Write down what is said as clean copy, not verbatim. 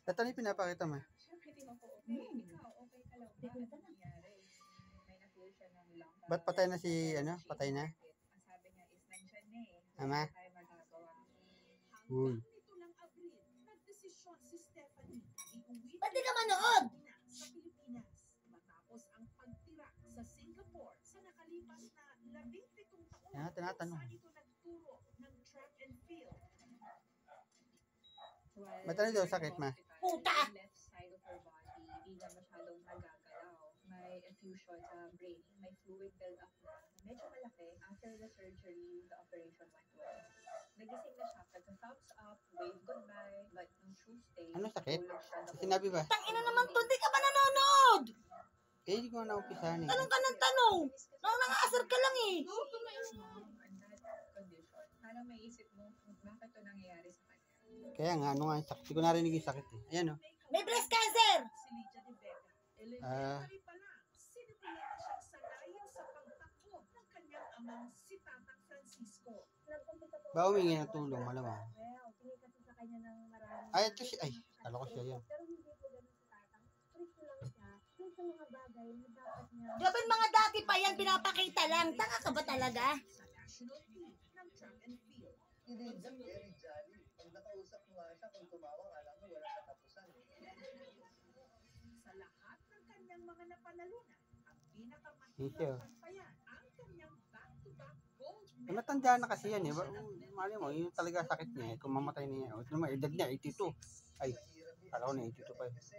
Ito na yung pinapakita mo. Ba't patay na si, patay na? Ama? Uy. Ba't di ka manood? Yan, tinatanong. Ba't daw sakit, ma? Puta! May effusion sa brain, may fluid build up na medyo malaki. After the surgery, the operation went well. Nagising na siya, nag-thumbs up, wave goodbye, but nung Tuesday, Ano sakit? tulog siya the Sinabi ba? Tangina naman to, di ka ba nanonood? Eh, hindi ko na umpisahan eh. Tanong ka ng tanong. Nangangasar ka lang eh. in that condition. Parang may isip mo, bakit ito nangyayari sa kanya? Kaya nga, ano nga yung sakit? Hindi ko narinig yung sakit eh. Ayan o. May breast cancer. Ah, ba humingi ng tulong, malamang. Ay, ito siya. Ay, kala ko siya yun. Grabe mga dati pa yan, pinapakita lang. Tanga ka ba talaga? Hindi, very jolly. Pag nakausap mo nga siya, kung tumawag, alam mo, wala katapusan. Sa lahat ng kanyang mga napanalunan, ang Dito. pinakamahirap tampayan ang kanyang back-to-back gold Eh, matanda na kasi yan eh. Mali mo, yun talaga sakit niya eh. Kung mamatay niya. O, ito naman, edad niya, 82. Ay, kala ko na 82 pa eh. Kasi,